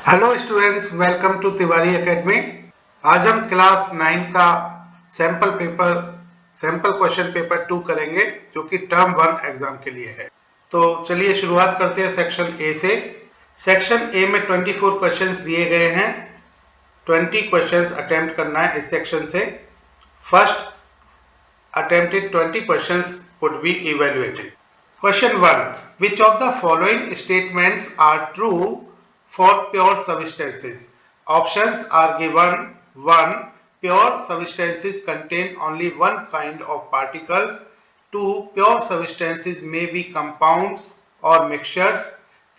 Hello students, welcome to Tiwari academy. आज हम class 9 का सैंपल क्वेश्चन पेपर 2 करेंगे, जो कि टर्म 1 एग्जाम के लिए है। तो चलिए शुरुआत करते हैं सेक्शन ए से। सेक्शन ए में 24 क्वेश्चंस दिए गए हैं। 20 क्वेश्चंस अटेम्प्ट करना है इस सेक्शन से। First attempted 20 questions would be evaluated. Question 1. Which of the following statements are true for pure substances? Options are given. 1. Pure substances contain only one kind of particles. 2. Pure substances may be compounds or mixtures.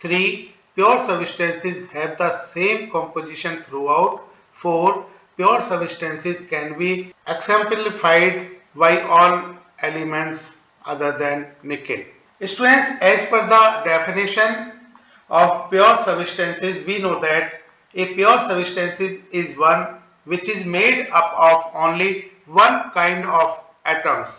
3. Pure substances have the same composition throughout. 4. Pure substances can be exemplified by all elements other than nickel. Students, as per the definition of pure substances, we know that a pure substance is one which is made up of only one kind of atoms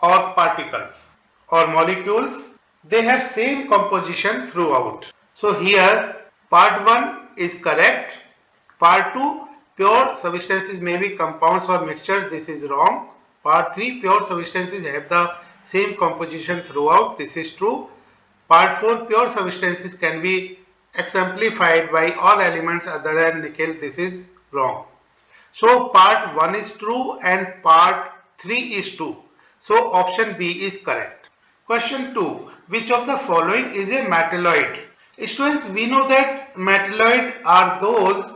or particles or molecules. They have same composition throughout. So here part 1 is correct. Part 2, pure substances may be compounds or mixtures. This is wrong. Part 3, pure substances have the same composition throughout. This is true. Part 4, pure substances can be exemplified by all elements other than nickel. This is wrong. So part 1 is true and part 3 is true. So option B is correct. Question 2. Which of the following is a metalloid? Students, we know that metalloid are those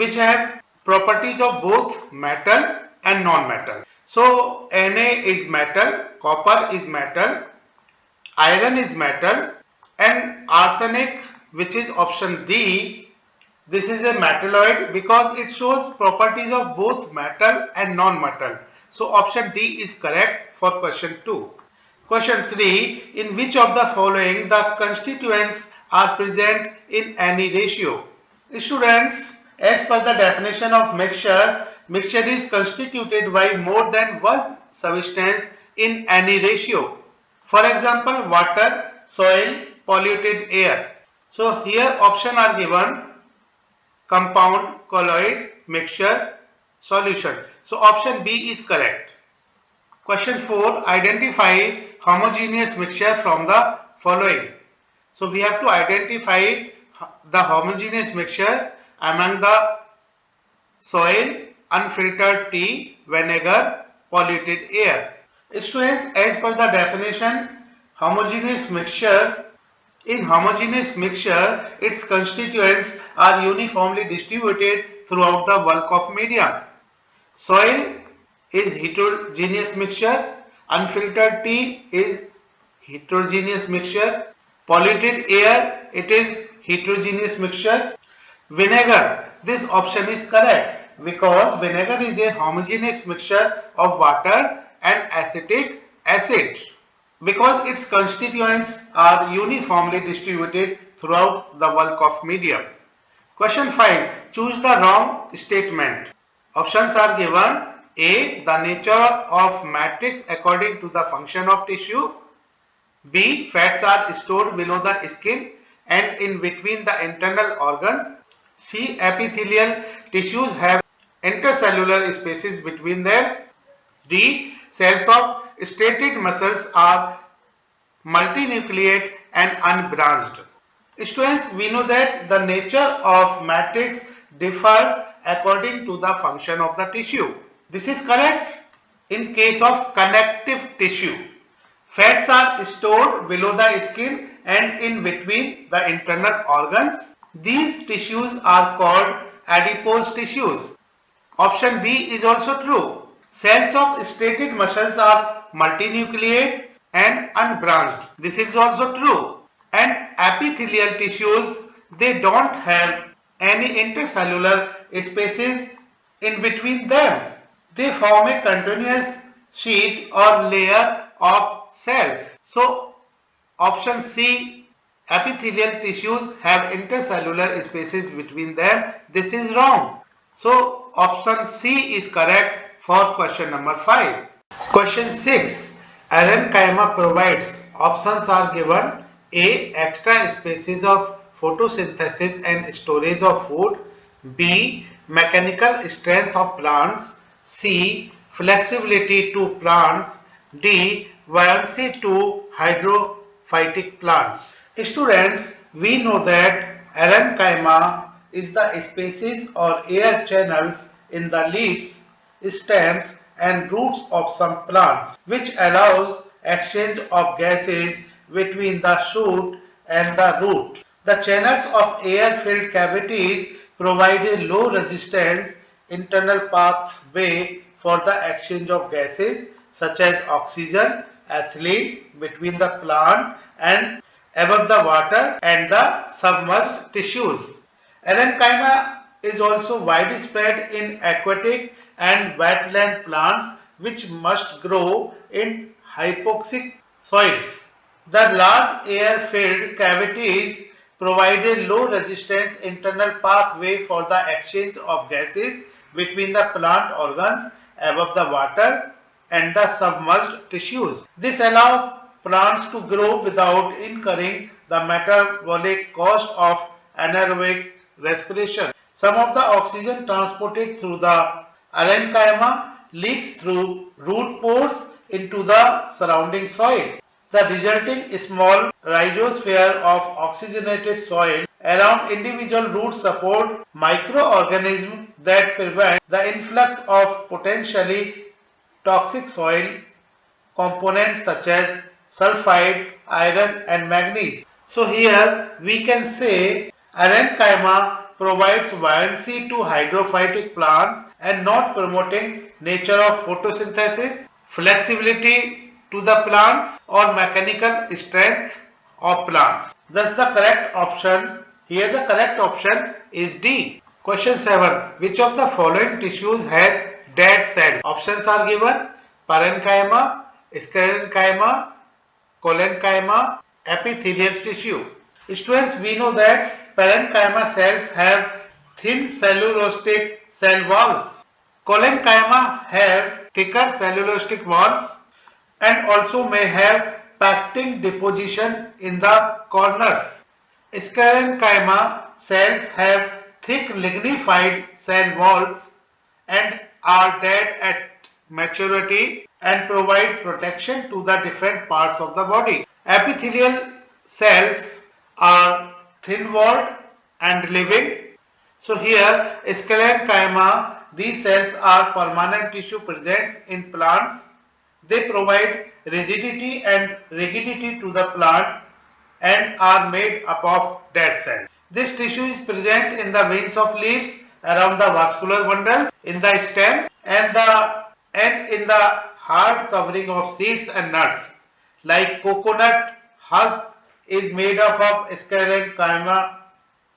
which have properties of both metal and non-metal. So Na is metal, copper is metal, iron is metal, and arsenic, which is option D, this is a metalloid because it shows properties of both metal and non-metal. So option D is correct for question 2. Question 3. In which of the following the constituents are present in any ratio? Students, as per the definition of mixture, mixture is constituted by more than one substance in any ratio. For example, water, soil, polluted air. So here option are given: compound, colloid, mixture, solution. So option B is correct. Question 4. Identify homogeneous mixture from the following. So we have to identify the homogeneous mixture among the soil, unfiltered tea, vinegar, polluted air. Students, as per the definition, homogeneous mixture, in homogeneous mixture, its constituents are uniformly distributed throughout the bulk of medium. Soil is heterogeneous mixture, unfiltered tea is heterogeneous mixture, polluted air, it is heterogeneous mixture. Vinegar, this option is correct because vinegar is a homogeneous mixture of water and acetic acid because its constituents are uniformly distributed throughout the bulk of medium. Question 5. Choose the wrong statement. Options are given. A. The nature of matrix according to the function of tissue. B. Fats are stored below the skin and in between the internal organs. C. Epithelial tissues have intercellular spaces between them. D. Cells of striated muscles are multinucleate and unbranched. Students, we know that the nature of matrix differs according to the function of the tissue. This is correct in case of connective tissue. Fats are stored below the skin and in between the internal organs. These tissues are called adipose tissues. Option B is also true. Cells of striated muscles are multinucleate and unbranched. This is also true. And epithelial tissues, they don't have any intercellular spaces in between them. They form a continuous sheet or layer of cells. So option C, epithelial tissues have intercellular spaces between them. This is wrong. So option C is correct for question number 5. Question 6. Parenchyma provides. Options are given. A. Extra species of photosynthesis and storage of food. B. Mechanical strength of plants. C. Flexibility to plants. D. Buoyancy to hydrophytic plants. Students, we know that Arranchyma is the species or air channels in the leaves, stems and roots of some plants, which allows exchange of gases between the shoot and the root. The channels of air-filled cavities provide a low resistance internal pathway for the exchange of gases such as oxygen, ethylene between the plant and above the water and the submerged tissues. Arranchyma is also widespread in aquatic and wetland plants which must grow in hypoxic soils. The large air-filled cavities provide a low resistance internal pathway for the exchange of gases between the plant organs above the water and the submerged tissues. This allows plants to grow without incurring the metabolic cost of anaerobic respiration. Some of the oxygen transported through the Arranchyma leaks through root pores into the surrounding soil. The resulting small rhizosphere of oxygenated soil around individual roots support microorganisms that prevent the influx of potentially toxic soil components such as sulfide, iron and manganese. So here we can say Arranchyma provides buoyancy to hydrophytic plants and not promoting nature of photosynthesis, flexibility to the plants or mechanical strength of plants. Thus the correct option, here the correct option is D. Question 7. Which of the following tissues has dead cells? Options are given: parenchyma, sclerenchyma, collenchyma, epithelial tissue. Students, we know that parenchyma cells have thin cellulosic cell walls. Collenchyma have thicker cellulosic walls and also may have packing deposition in the corners. Sclerenchyma cells have thick lignified cell walls and are dead at maturity and provide protection to the different parts of the body. Epithelial cells are thin-walled and living. So here sclerenchyma, these cells are permanent tissue present in plants. They provide rigidity and rigidity to the plant and are made up of dead cells. This tissue is present in the veins of leaves, around the vascular bundles, in the stems and in the hard covering of seeds and nuts. Like coconut husk is made up of sclerenchyma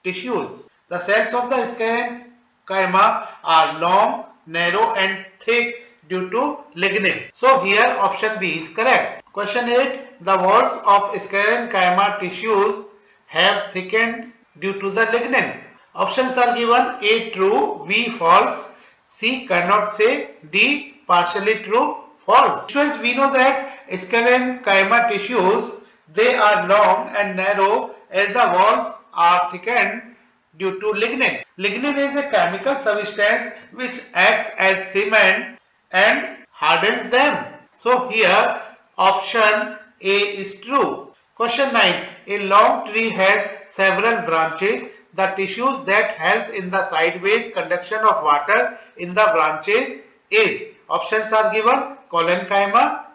tissues. The cells of the sclerenchyma are long, narrow and thick due to lignin. So here option B is correct. Question 8. The walls of sclerenchyma tissues have thickened due to the lignin. Options are given: A true, B false, C cannot say, D partially true, false. Students, we know that sclerenchyma tissues, they are long and narrow as the walls are thickened due to lignin. Lignin is a chemical substance which acts as cement and hardens them. So here option A is true. Question 9. A long tree has several branches. The tissues that help in the sideways conduction of water in the branches is, options are given: collenchyma,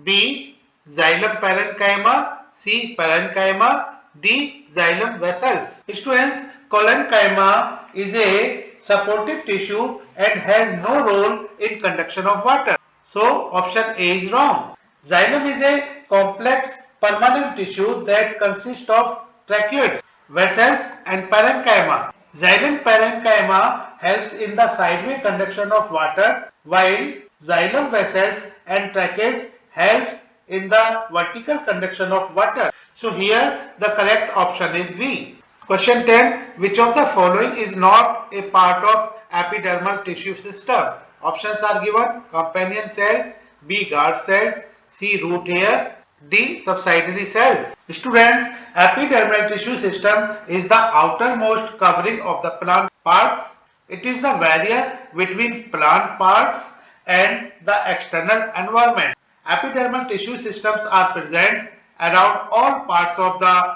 B xylem parenchyma, C parenchyma, D xylem vessels. Students, collenchyma is a supportive tissue and has no role in conduction of water. So option A is wrong. Xylem is a complex permanent tissue that consists of tracheids, vessels and parenchyma. Xylem parenchyma helps in the sideways conduction of water, while xylem vessels and tracheids helps in the vertical conduction of water. So here the correct option is B. Question 10. Which of the following is not a part of epidermal tissue system? Options are given: companion cells, B guard cells, C root hair, D. Subsidiary cells. Students, epidermal tissue system is the outermost covering of the plant parts. It is the barrier between plant parts and the external environment. Epidermal tissue systems are present around all parts of the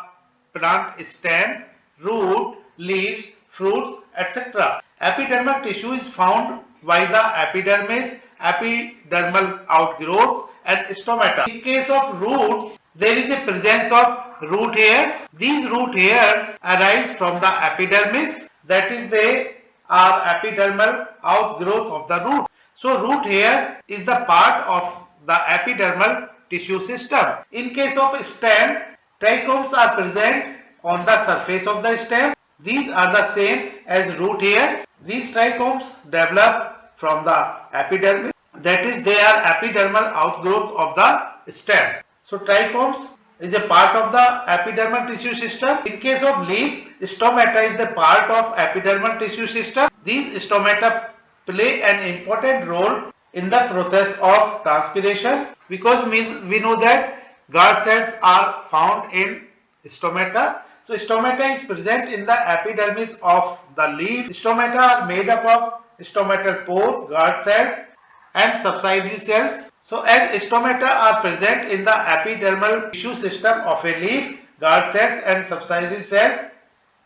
plant stem, root, leaves, fruits, etc. Epidermal tissue is found by the epidermis, epidermal outgrowths and stomata. In case of roots, there is a presence of root hairs. These root hairs arise from the epidermis, that is they are epidermal outgrowth of the root. So root hairs is the part of the epidermal tissue system. In case of stem, trichomes are present on the surface of the stem. These are the same as root hairs. These trichomes develop from the epidermis, that is they are epidermal outgrowth of the stem. So trichomes is a part of the epidermal tissue system. In case of leaves, stomata is the part of epidermal tissue system. These stomata play an important role in the process of transpiration, because we know that guard cells are found in stomata. So stomata is present in the epidermis of the leaf. Stomata are made up of stomatal pore, guard cells and subsidiary cells. So as stomata are present in the epidermal tissue system of a leaf, guard cells and subsidiary cells,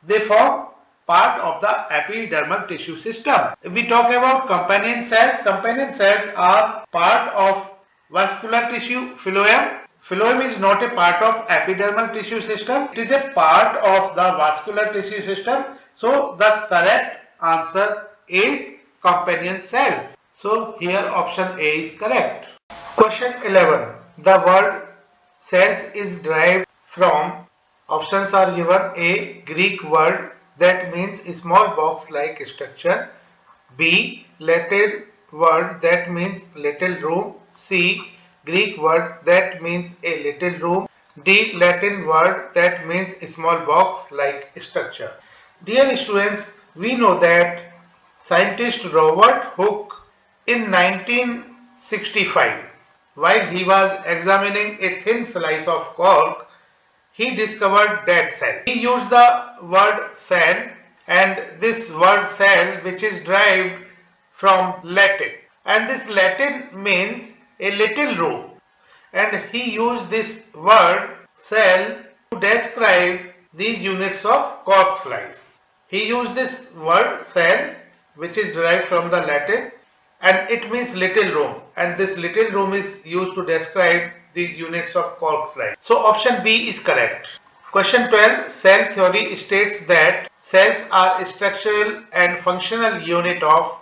they form part of the epidermal tissue system. If we talk about companion cells are part of vascular tissue phloem. Phloem is not a part of epidermal tissue system. It is a part of the vascular tissue system. So the correct answer is companion cells. So here option A is correct. Question 11. The word cells is derived from, options are given: A. Greek word that means a small box like structure, B. Latin word that means little room, C. Greek word that means a little room, D. Latin word that means a small box like structure. Dear students, we know that scientist Robert Hooke in 1965, while he was examining a thin slice of cork, he discovered dead cells. He used the word cell, and this word cell, which is derived from Latin, and this Latin means a little room, and he used this word cell to describe these units of cork slice. He used this word cell, which is derived from the Latin, and it means little room, and this little room is used to describe these units of cork slice. So option B is correct. Question 12. Cell theory states that cells are a structural and functional unit of,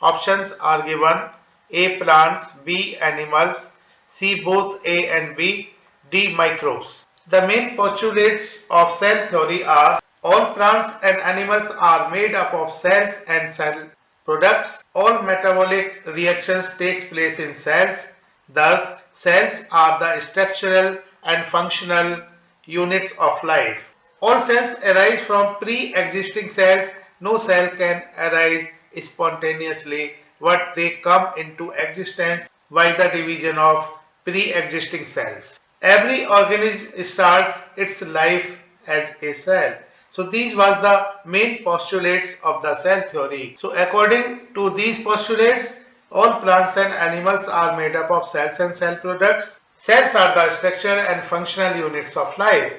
options are given: A. Plants, B. Animals, C. Both A and B, D. Microbes. The main postulates of cell theory are: all plants and animals are made up of cells and cell products. All metabolic reactions take place in cells. Thus, cells are the structural and functional units of life. All cells arise from pre-existing cells. No cell can arise spontaneously, but they come into existence by the division of pre-existing cells. Every organism starts its life as a cell. So these was the main postulates of the cell theory. So according to these postulates, all plants and animals are made up of cells and cell products. Cells are the structural and functional units of life.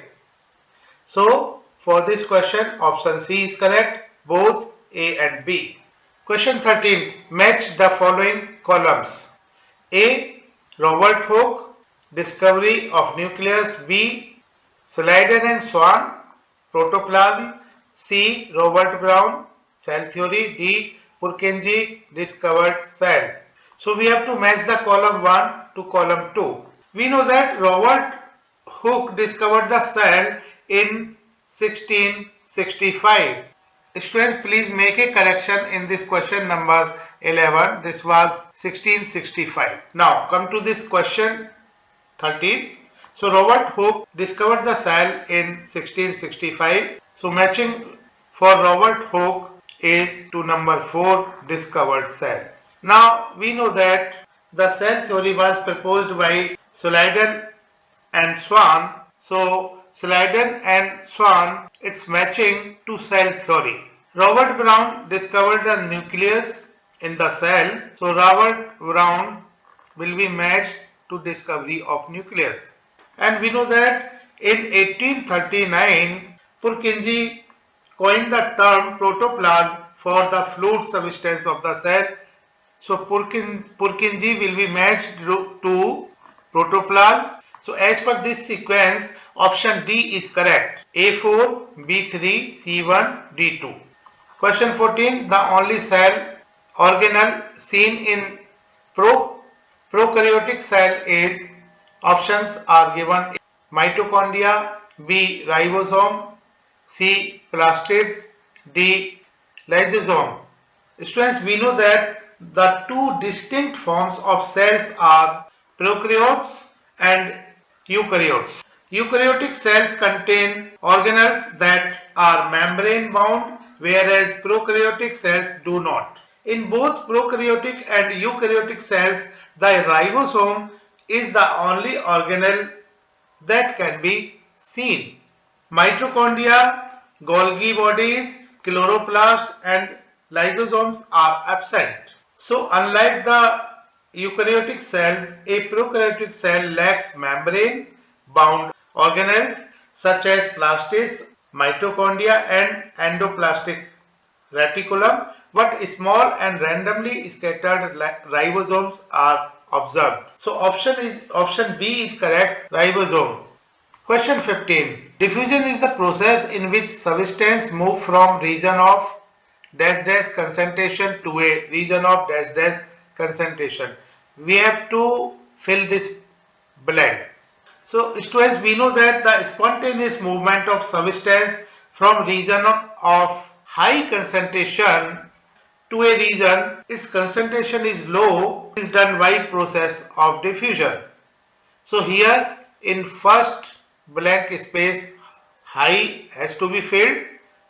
So for this question, option C is correct, both A and B. Question 13. Match the following columns. A. Robert Hooke, discovery of nucleus. B. Sladen and Swan, protoplasm. C. Robert Brown, cell theory. D. Purkinje, discovered cell. So we have to match the column 1 to column 2. We know that Robert Hooke discovered the cell in 1665. Students, please make a correction in this question number 11. This was 1665. Now come to this question 13. So Robert Hooke discovered the cell in 1665. So matching for Robert Hooke is to number 4, discovered cell. Now we know that the cell theory was proposed by Sladen and Swan. So Sladen and Swan, it's matching to cell theory. Robert Brown discovered the nucleus in the cell. So Robert Brown will be matched to discovery of nucleus. And we know that in 1839, Purkinje coined the term protoplasm for the fluid substance of the cell. So Purkinje will be matched to protoplasm. So as per this sequence, option D is correct. A4, B3, C1, D2. Question 14. The only cell organelle seen in prokaryotic cell is, options are given: mitochondria, B ribosome, C plastids, D lysosome. Students, we know that the two distinct forms of cells are prokaryotes and eukaryotes. Eukaryotic cells contain organelles that are membrane bound, whereas prokaryotic cells do not. In both prokaryotic and eukaryotic cells, the ribosome is the only organelle that can be seen. Mitochondria, Golgi bodies, chloroplast and lysosomes are absent. So unlike the eukaryotic cell, a prokaryotic cell lacks membrane bound organelles such as plastids, mitochondria and endoplasmic reticulum, but small and randomly scattered ribosomes are observed. So option B is correct, ribosome. Question 15. Diffusion is the process in which substance move from region of dash dash concentration to a region of dash dash concentration. We have to fill this blank. So students, we know that the spontaneous movement of substance from region of high concentration to a region its concentration is low is done by process of diffusion. So here in first blank space high has to be filled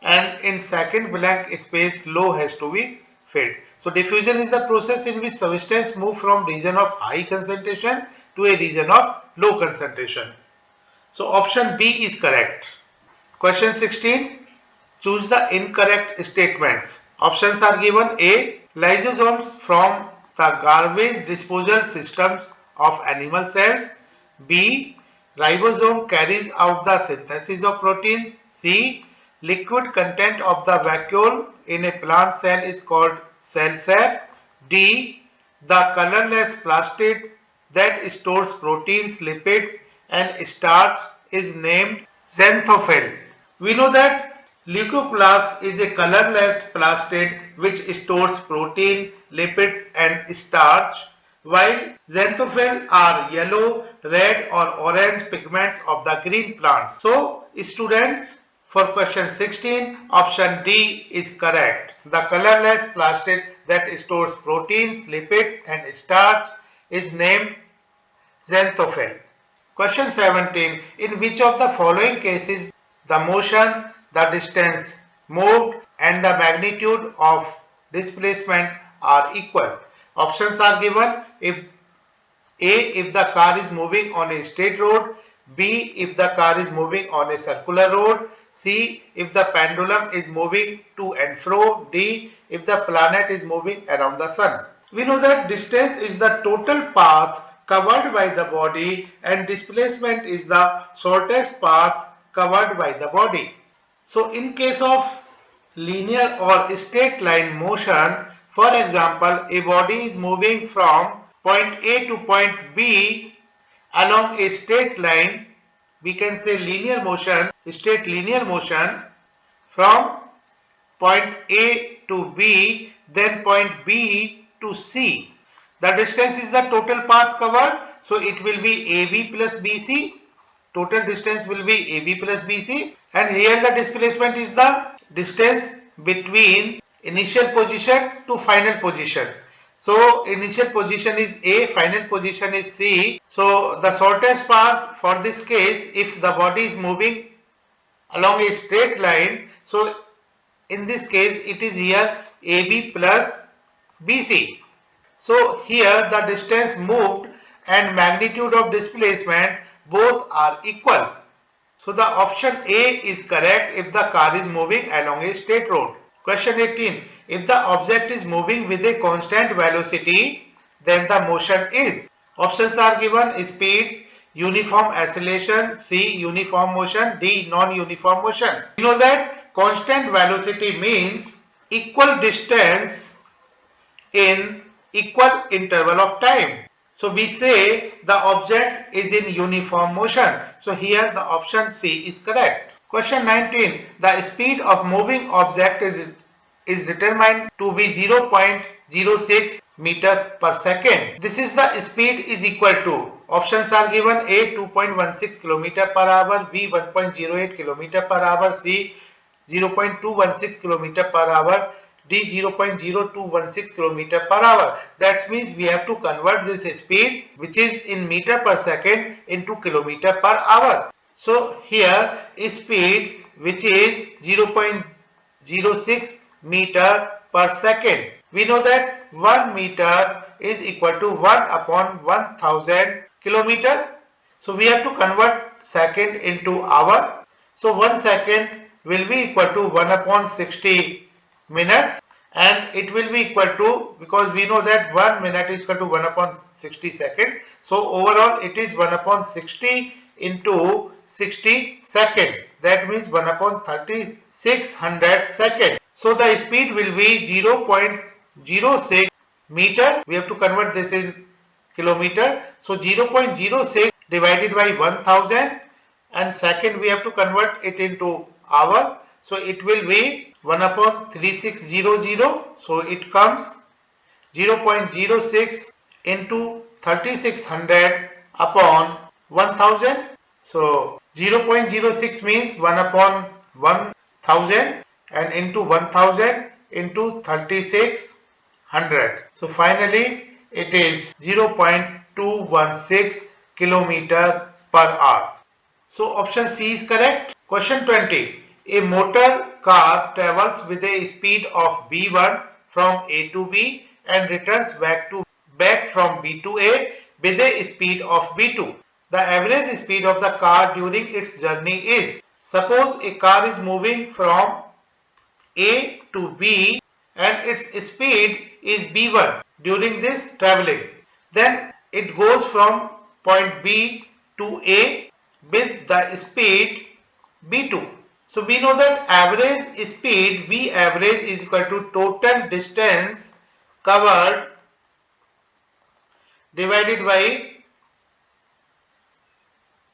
and in second blank space low has to be filled. So diffusion is the process in which substance move from region of high concentration to a region of low concentration. So option B is correct. Question 16. Choose the incorrect statements. Options are given: A. Lysosomes from the garbage disposal systems of animal cells. B. Ribosome carries out the synthesis of proteins. C. Liquid content of the vacuole in a plant cell is called cell sap. D. The colorless plastid that stores proteins, lipids and starch is named xanthophyll. We know that leucoplast is a colorless plastid which stores protein, lipids and starch, while xanthophyll are yellow, red or orange pigments of the green plants. So students, for question 16, option D is correct. The colorless plastid that stores proteins, lipids and starch is named xanthophyll. Question 17. In which of the following cases the motion, the distance moved and the magnitude of displacement are equal? Options are given: if the car is moving on a straight road, B. if the car is moving on a circular road, C. if the pendulum is moving to and fro, D. if the planet is moving around the sun. We know that distance is the total path covered by the body and displacement is the shortest path covered by the body. So in case of linear or straight line motion, for example, a body is moving from point A to point B along a straight line, we can say linear motion, straight linear motion from point A to B, then point B to C. The distance is the total path covered, so it will be AB plus BC. Total distance will be AB plus BC, and here the displacement is the distance between initial position to final position. So initial position is A, final position is C. So the shortest path for this case, if the body is moving along a straight line, so in this case it is here AB plus BC. So here the distance moved and magnitude of displacement both are equal. So the option A is correct if the car is moving along a straight road. Question 18. If the object is moving with a constant velocity, then the motion is. Options are given: speed, uniform acceleration, C, uniform motion, D, non-uniform motion. You know that constant velocity means equal distance in equal interval of time. So we say the object is in uniform motion. So here the option C is correct. Question 19. The speed of moving object is determined to be 0.06 meter per second. This is the speed is equal to. Options are given: A 2.16 km per hour, B 1.08 km per hour, C 0.216 km per hour, D 0.0216 km per hour. That means we have to convert this speed, which is in meter per second, into kilometer per hour. So here speed, which is 0.06 meter per second. We know that 1 meter is equal to 1 upon 1000 kilometer. So we have to convert second into hour. So 1 second will be equal to 1 upon 60 minutes, and it will be equal to, because we know that 1 minute is equal to 1 upon 60 second. So overall it is 1 upon 60 into 60 second. That means 1 upon 3600 second. So the speed will be 0.06 meter. We have to convert this in kilometer. So 0.06 divided by 1000, and second we have to convert it into hour. So it will be 1 upon 3600. So it comes 0.06 into 3600 upon 1000. So 0.06 means 1 upon 1000, and into 1000 into 3600. So finally it is 0.216 kilometer per hour. So option C is correct. Question 20. A motor car travels with a speed of B1 from A to B and returns back from B to A with a speed of B2. The average speed of the car during its journey is. Suppose a car is moving from A to B and its speed is B1 during this traveling. Then it goes from point B to A with the speed B2. So we know that average speed V average is equal to total distance covered divided by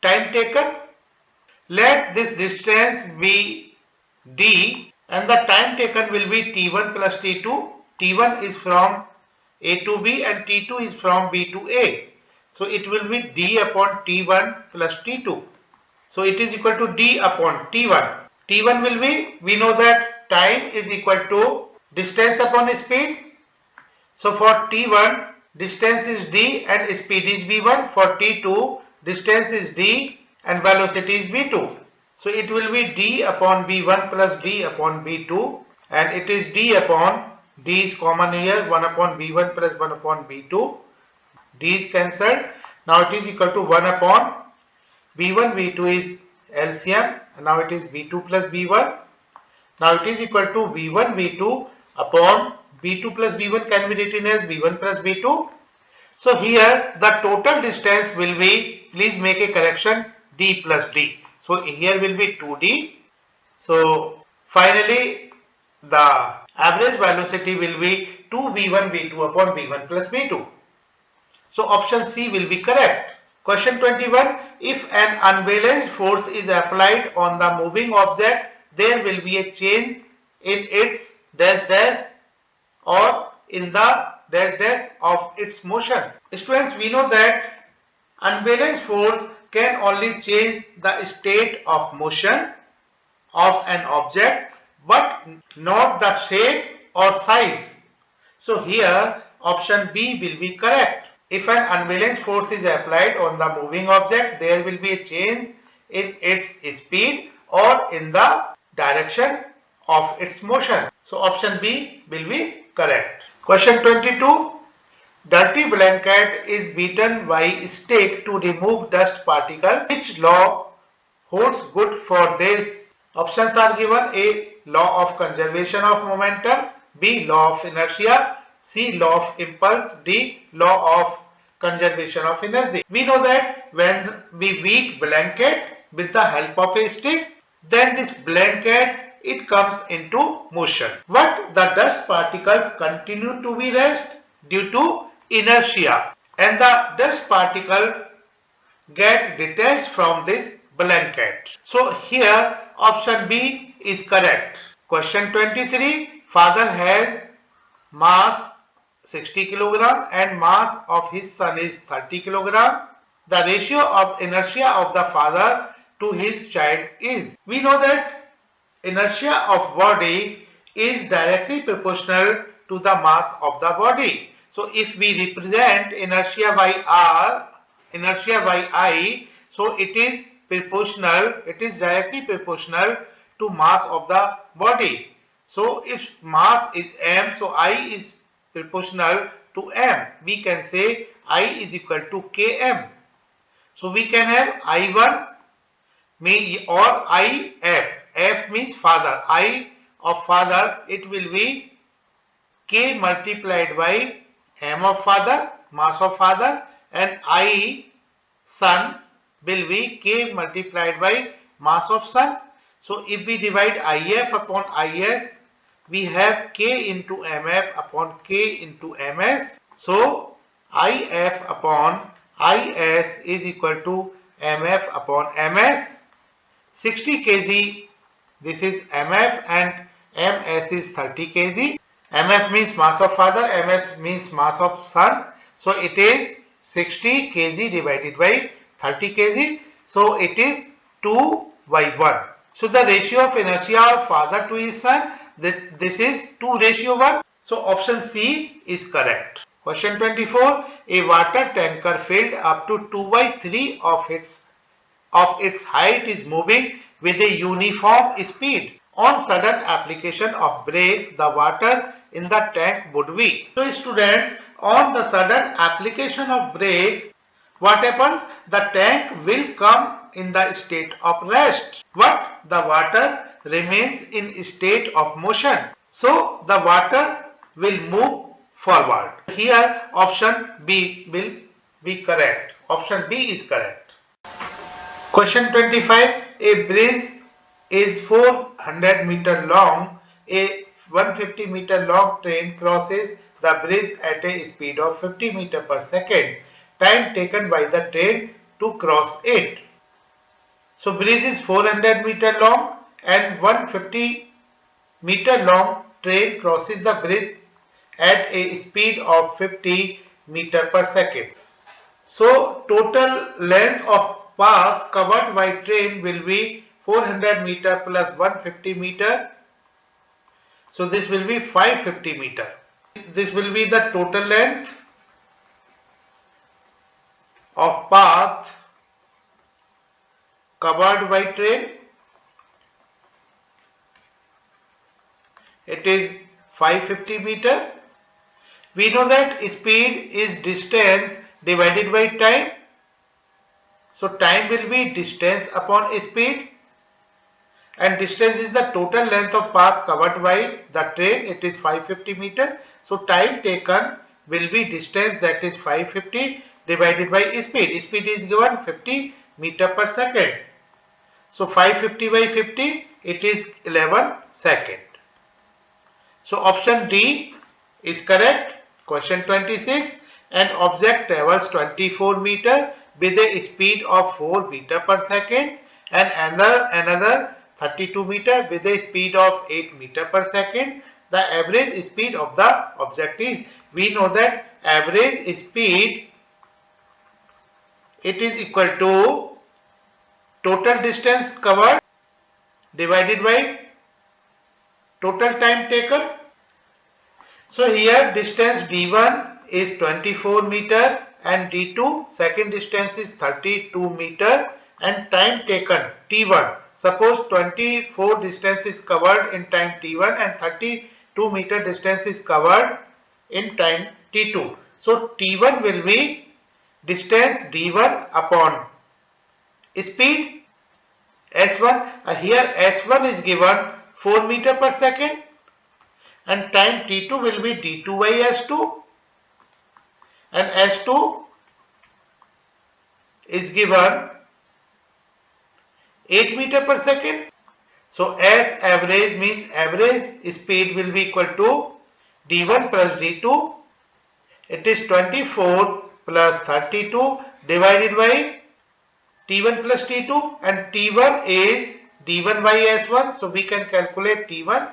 time taken. Let this distance be D and the time taken will be T1 plus T2. T1 is from A to B and T2 is from B to A. So it will be D upon T1 plus T2. So it is equal to D upon T1. T1 will be, we know that time is equal to distance upon speed. So for T1, distance is D and speed is V1. For T2, distance is D and velocity is V2. So it will be D upon V1 plus D upon V2, and it is D upon, D is common here, 1 upon V1 plus 1 upon V2. D is cancelled. Now it is equal to 1 upon V1, V2 is LCM, and now it is V2 plus V1. Now it is equal to V1, V2 upon V2 plus V1 can be written as V1 plus V2. So here the total distance will be, please make a correction, D plus D. So here will be 2D. So finally the average velocity will be 2V1 V2 upon V1 plus V2. So option C will be correct. Question 21. If an unbalanced force is applied on the moving object, there will be a change in its dash dash or in the dash dash of its motion. Students, we know that unbalanced force can only change the state of motion of an object but not the shape or size. So here option B will be correct. If an unbalanced force is applied on the moving object, there will be a change in its speed or in the direction of its motion. So option B will be correct. Question 22. Dirty blanket is beaten by stick to remove dust particles. Which law holds good for this? Options are given: A. Law of conservation of momentum, B. Law of inertia, C. Law of impulse, D. Law of conservation of energy. We know that when we beat blanket with the help of a stick, then this blanket it comes into motion. But the dust particles continue to be rest due to inertia, and the dust particle get detached from this blanket. So here option B is correct. Question 23. Father has mass 60 kilogram and mass of his son is 30 kilogram. The ratio of inertia of the father to his child is. We know that inertia of body is directly proportional to the mass of the body. So if we represent inertia by R, inertia by I, so it is proportional, it is directly proportional to mass of the body. So if mass is m, so I is proportional to m. We can say I is equal to km. So we can have I1 or IF. F means father. I of father, it will be K multiplied by M of father, mass of father, and I son will be K multiplied by mass of son. So if we divide IF upon IS, we have K into MF upon K into MS. So IF upon IS is equal to MF upon MS. 60 kg, this is MF, and MS is 30 kg. MF means mass of father, MS means mass of son. So it is 60 kg divided by 30 kg. So it is 2 by 1. So the ratio of inertia of father to his son, this is 2:1. So option C is correct. Question 24. A water tanker filled up to 2/3 of its height is moving with a uniform speed. On sudden application of brake, the water in the tank would be. So students, on the sudden application of brake, what happens? The tank will come in the state of rest, but the water remains in state of motion. So the water will move forward. Here option B will be correct. Option B is correct. Question 25. A bridge is 400-meter long. A 150-meter long train crosses the bridge at a speed of 50 meters per second. Time taken by the train to cross it. So bridge is 400-meter long and 150-meter long train crosses the bridge at a speed of 50 meters per second. So total length of path covered by train will be 400 meter plus 150 meter. So this will be 550 meter. This will be the total length of path covered by train. It is 550 meter. We know that speed is distance divided by time. So time will be distance upon speed, and distance is the total length of path covered by the train. It is 550 meter. So time taken will be distance, that is 550 divided by speed. Speed is given 50 meter per second. So 550 by 50, it is 11 second. So option D is correct. Question 26. An object travels 24 meter with a speed of 4 meter per second and another 32 meter with a speed of 8 meter per second. The average speed of the object is, we know that average speed, it is equal to total distance covered divided by total time taken. So here distance d1 is 24 meter and d2 second distance is 32 meter, and time taken t1. Suppose 24 distance is covered in time t1 and 32 meter distance is covered in time t2. So T1 will be distance d1 upon speed s1. Here s1 is given 4 meter per second and time t2 will be d2 by s2, and s2 is given 8 meter per second. So S average means average speed will be equal to d1 plus d2. It is 24 plus 32 divided by t1 plus t2, and t1 is d1 by s1. So we can calculate t1.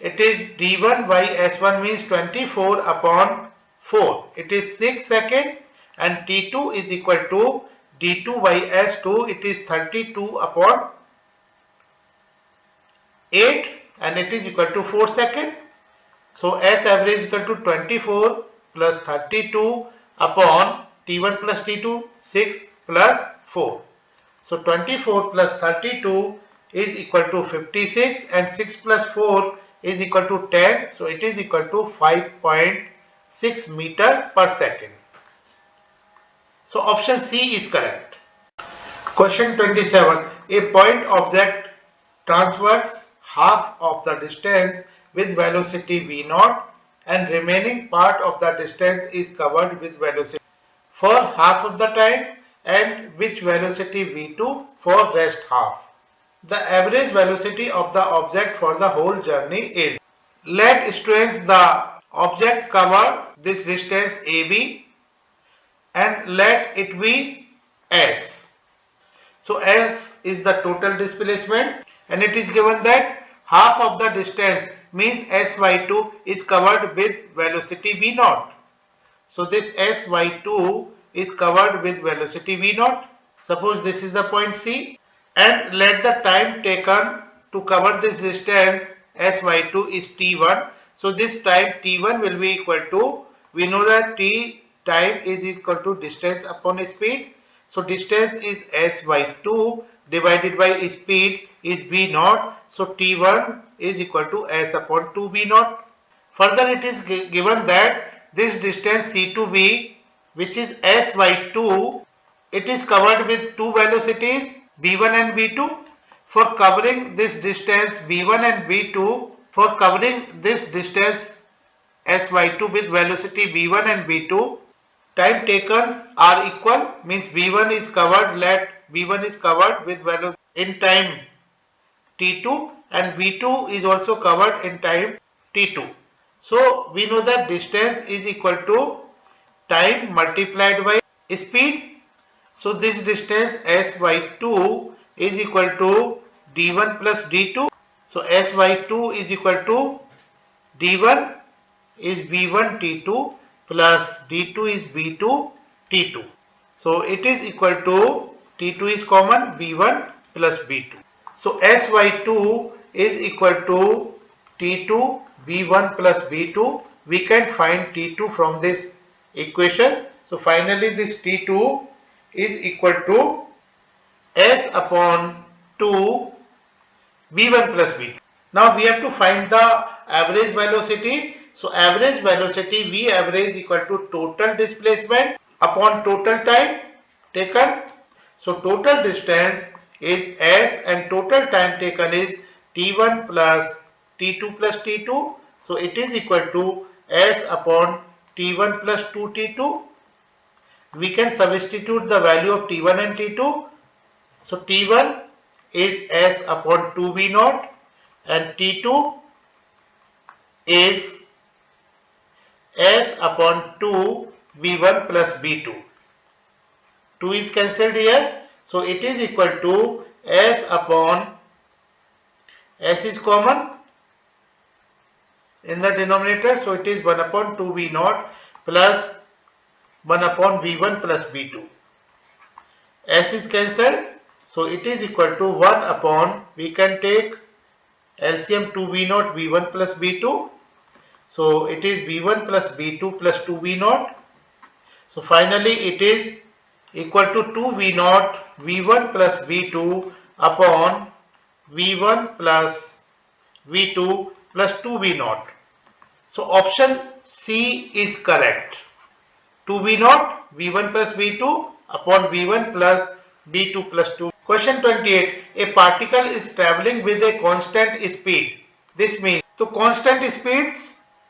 It is d1 by s1 means 24 upon 4. It is 6 second, and t2 is equal to d2 by s2. It is 32 upon 8, and it is equal to 4 second. So S average is equal to 24 plus 32 upon T1 plus T2, 6 plus 4. So 24 plus 32 is equal to 56, and 6 plus 4 is equal to 10. So it is equal to 5.6 meter per second. So option C is correct. Question 27. A point object transverse half of the distance with velocity v0, and remaining part of the distance is covered with velocity for half of the time, and which velocity v2 for rest half. The average velocity of the object for the whole journey is. Let students the object cover this distance AB, and let it be S. So S is the total displacement, and it is given that half of the distance means sy2 is covered with velocity v0. So this sy2 is covered with velocity v0. Suppose this is the point C, and let the time taken to cover this distance sy2 is t1. So this time t1 will be equal to, we know that t time is equal to distance upon speed. So distance is s by 2 divided by speed is v0. So t1 is equal to s upon 2 v0. Further, it is given that this distance c2b, which is s by 2, it is covered with two velocities v1 and v2. For covering this distance v1 and v2, for covering this distance s by 2 with velocity v1 and v2, time taken are equal, means v1 is covered, let v1 is covered with velocity in time t2, and v2 is also covered in time t2. So we know that distance is equal to time multiplied by speed. So this distance s by 2 is equal to d1 plus d2. So s by 2 is equal to d1 is v1 t2 plus d2 is v2 t2. So it is equal to, t2 is common, v1 plus v2. So s by 2 is equal to t2 v1 plus v2. We can find t2 from this equation. So finally this t2 is equal to s upon 2 v1 plus v2. Now we have to find the average velocity. So average velocity v average equal to total displacement upon total time taken. So total distance is s, and total time taken is t1 plus t2 plus t2. So it is equal to s upon t1 plus 2 t2. We can substitute the value of t1 and t2. So t1 is s upon 2 v0, and t2 is s upon 2 v1 plus v2. 2 is cancelled here. So it is equal to s upon, s is common in the denominator. So it is 1 upon 2 v0 plus 1 upon v1 plus v2. S is cancelled. So it is equal to 1 upon, we can take LCM 2 v0 v1 plus v2. So it is v1 plus v2 plus 2 v0. So finally it is equal to 2 v0 v1 plus v2 upon v1 plus v2 plus 2 v0. So option C is correct. 2V naught V1 plus V2 upon V1 plus V2 plus 2. Question 28. A particle is traveling with a constant speed. This means, so constant speed,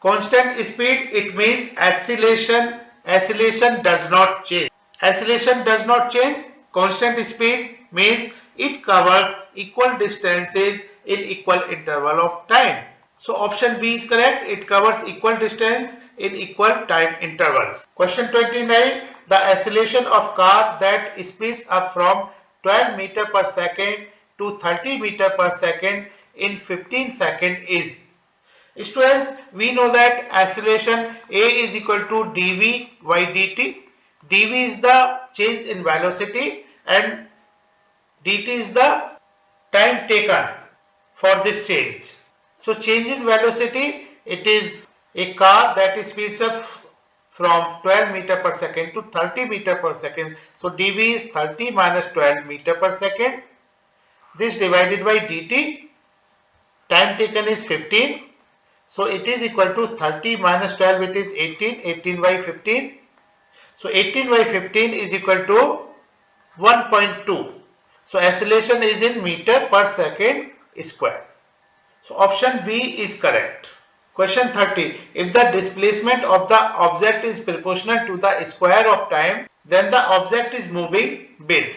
it means acceleration does not change. Acceleration does not change. Constant speed means it covers equal distances in equal interval of time. So option B is correct. It covers equal distance in equal time intervals. Question 29. The acceleration of car that speeds up from 12 meter per second to 30 meter per second in 15 seconds is. Students, we know that acceleration A is equal to dv by dt. dv is the change in velocity and dt is the time taken for this change. So change in velocity, it is a car that speeds up from 12 meter per second to 30 meter per second. So dv is 30 minus 12 meter per second. This divided by dt, time taken is 15. So it is equal to 30 minus 12, it is 18, 18 by 15. So 18 by 15 is equal to 1.2. So acceleration is in meter per second square. So option B is correct. Question 30. If the displacement of the object is proportional to the square of time, then the object is moving with.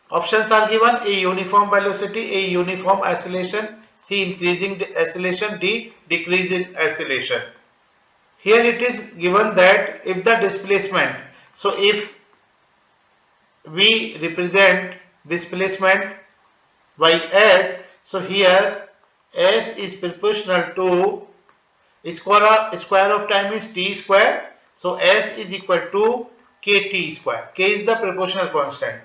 Options are given: A, uniform velocity; A, uniform acceleration; C, increasing acceleration; D, decreasing acceleration. Here it is given that if the displacement, so if we represent displacement by S, so here S is proportional to square of time is t square, so S is equal to kt square. K is the proportional constant.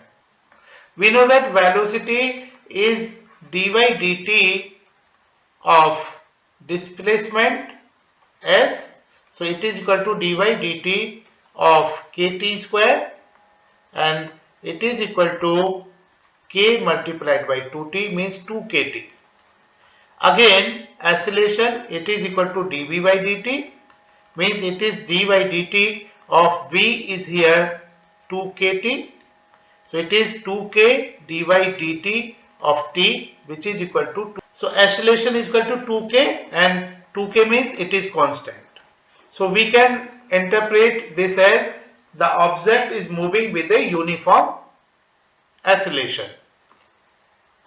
We know that velocity is dy dt of displacement S, so it is equal to dy dt of kt square, and it is equal to k multiplied by 2t, means 2kt. Again, acceleration, it is equal to dv by dt, means it is d by dt of v is here 2kt. So it is 2k dy dt of t, which is equal to 2. So acceleration is equal to 2k, and 2k means it is constant. So we can interpret this as the object is moving with a uniform acceleration.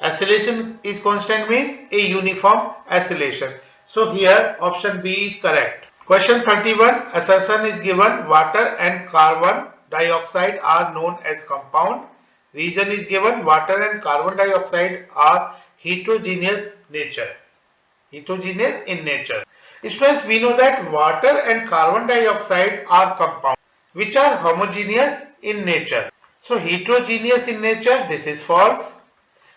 Acceleration is constant means a uniform acceleration. So here option B is correct. Question 31. Assertion is given: water and carbon dioxide are known as compound. Reason is given: water and carbon dioxide are heterogeneous in nature. Students, we know that water and carbon dioxide are compound which are homogeneous in nature. So heterogeneous in nature, this is false.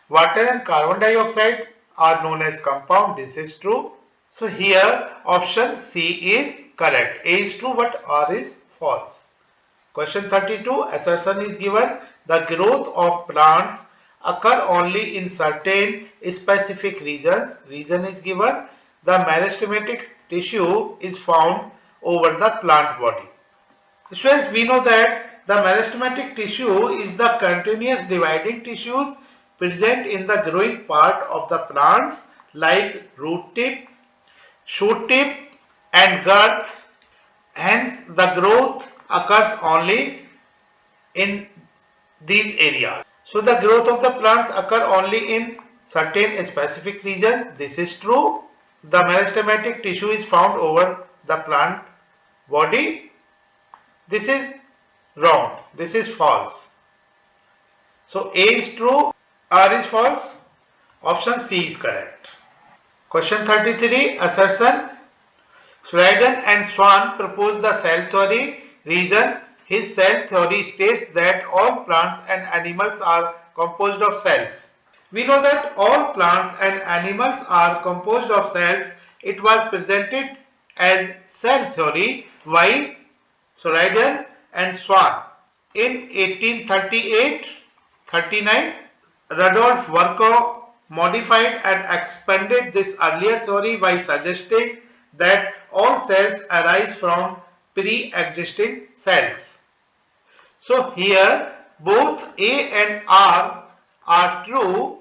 Water and carbon dioxide are known as compound, this is true. So here option C is correct. A is true but R is false. Question 32. Assertion is given: the growth of plants occur only in certain specific regions. Reason is given: the meristematic tissue is found over the plant body. Students, we know that the meristematic tissue is the continuous dividing tissues present in the growing part of the plants, like root tip, shoot tip and girth. Hence the growth occurs only in these areas. So the growth of the plants occur only in certain specific regions. This is true. The meristematic tissue is found over the plant body. This is wrong. This is false. So A is true, R is false. Option C is correct. Question 33. Assertion: Schleiden and Swan proposed the cell theory. Reason: his cell theory states that all plants and animals are composed of cells. We know that all plants and animals are composed of cells. It was presented as cell theory by Schleiden and Swan in 1838-39. Rudolf Virchow modified and expanded this earlier theory by suggesting that all cells arise from pre-existing cells. So here both A and R are true,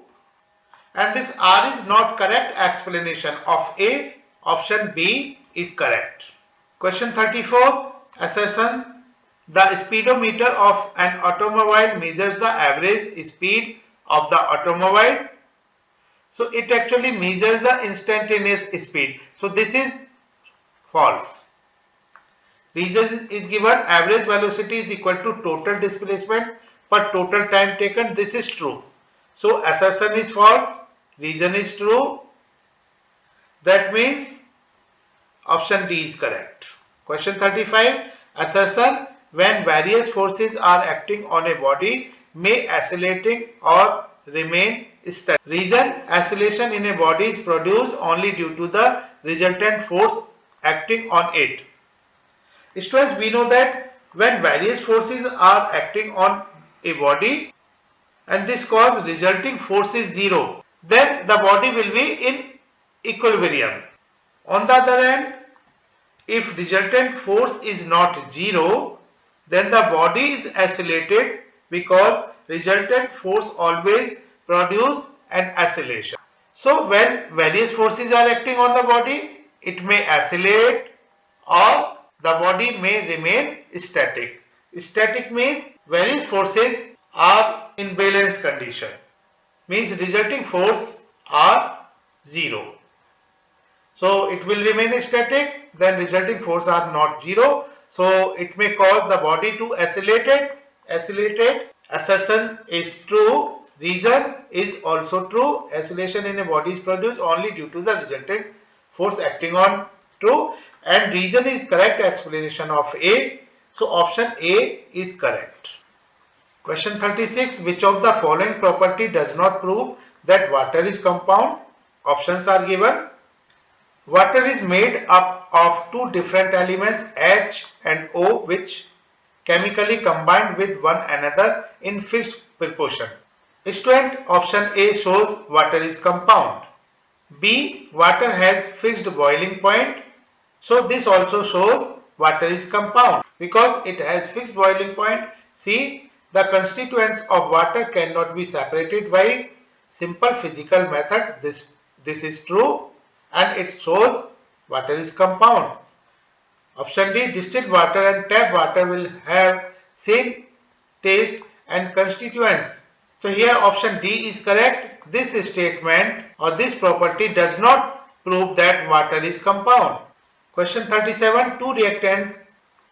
and this R is not correct explanation of A. Option B is correct. Question 34. Assertion: the speedometer of an automobile measures the average speed of the automobile. So it actually measures the instantaneous speed. So this is false. Reason is given: average velocity is equal to total displacement per total time taken. This is true. So assertion is false. Reason is true. That means option D is correct. Question 35. Assertion: when various forces are acting on a body, may oscillating or remain static. Reason: oscillation in a body is produced only due to the resultant force acting on it. Students, we know that when various forces are acting on a body and this cause resulting force is zero, then the body will be in equilibrium. On the other hand, if resultant force is not zero, then the body is oscillated because resultant force always produce an oscillation. So when various forces are acting on the body, it may oscillate or the body may remain static. Static means various forces are in balanced condition, means resulting force are zero. So it will remain static, then resulting force are not zero. So it may cause the body to oscillate. Assertion is true. Reason is also true. Oscillation in a body is produced only due to the resultant force acting on. True. And reason is correct explanation of A. So option A is correct. Question 36. Which of the following property does not prove that water is compound? Options are given. Water is made up of two different elements H and O, which chemically combined with one another in fixed proportion. Student, option A shows water is compound. B, water has fixed boiling point. So this also shows water is compound because it has fixed boiling point. C, the constituents of water cannot be separated by simple physical method. This is true, and it shows water is compound. Option D, distilled water and tap water will have same taste and constituents. So here option D is correct. This statement or this property does not prove that water is compound. Question 37.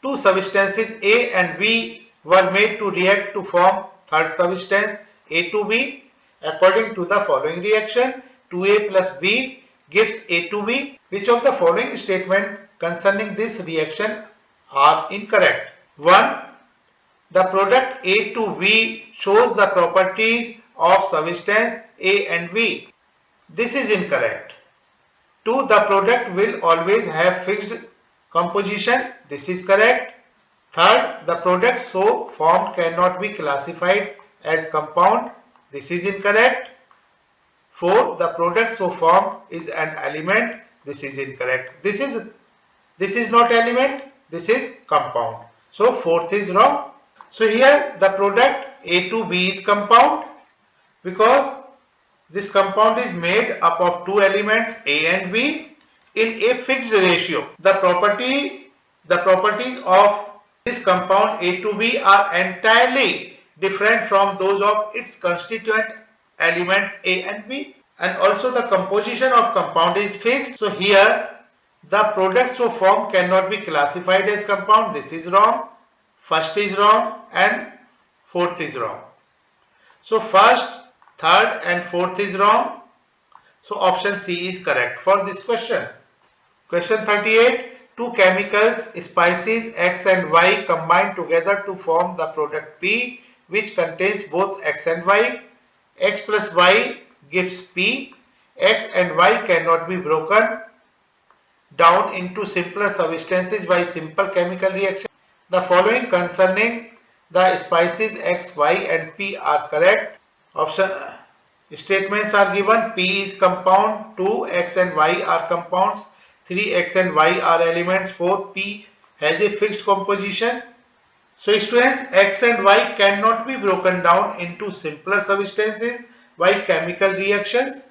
Two substances A and B were made to react to form third substance A2B. According to the following reaction, 2A plus B gives A2B. Which of the following statement concerning this reaction are incorrect? 1. The product A to B shows the properties of substance A and B. This is incorrect. 2. The product will always have fixed composition. This is correct. Third, the product so formed cannot be classified as compound. This is incorrect. 4. The product so formed is an element. This is incorrect. This is not element. This is compound. So fourth is wrong. So here the product A to B is compound because this compound is made up of two elements A and B in a fixed ratio. The properties of this compound A to B are entirely different from those of its constituent elements A and B, and also the composition of compound is fixed. So here the product so formed cannot be classified as compound. This is wrong. First is wrong and fourth is wrong. So first, third and fourth is wrong. So option C is correct for this question. Question 38. Two chemicals, species X and Y, combine together to form the product P, which contains both X and Y. X plus Y gives P. X and Y cannot be broken down into simpler substances by simple chemical reaction. The following concerning the species X, Y and P are correct. Option statements are given. P is compound. 2. X and Y are compounds. 3 X and Y are elements. 4 P has a fixed composition. So students, X and Y cannot be broken down into simpler substances by chemical reactions.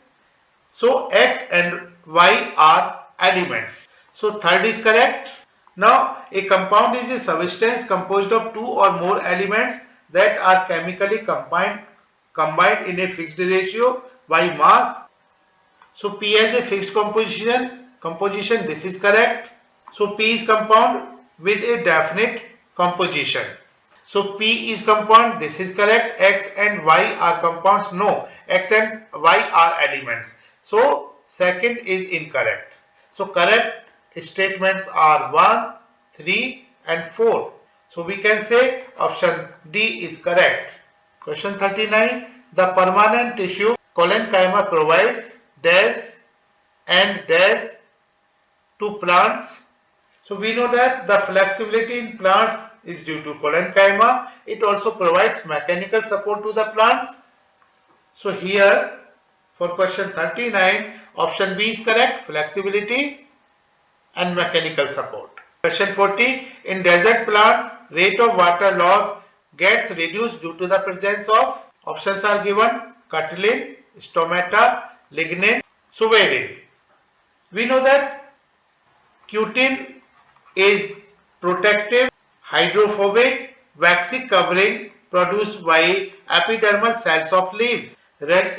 So X and Y are elements. So third is correct. Now a compound is a substance composed of two or more elements that are chemically combined in a fixed ratio by mass. So P has a fixed composition, this is correct. So P is compound with a definite composition. So P is compound, this is correct. X and Y are compounds, no. X and Y are elements. So second is incorrect. So correct statements are 1, 3 and 4. So we can say option D is correct. Question 39. The permanent tissue collenchyma provides dash and dash to plants. So we know that the flexibility in plants is due to collenchyma. It also provides mechanical support to the plants. So here for question 39, option B is correct, flexibility and mechanical support. Question 40, in desert plants, rate of water loss gets reduced due to the presence of, options are given, curtilin, stomata, lignin, suberin. We know that cutin is protective, hydrophobic, waxy covering produced by epidermal cells of leaves,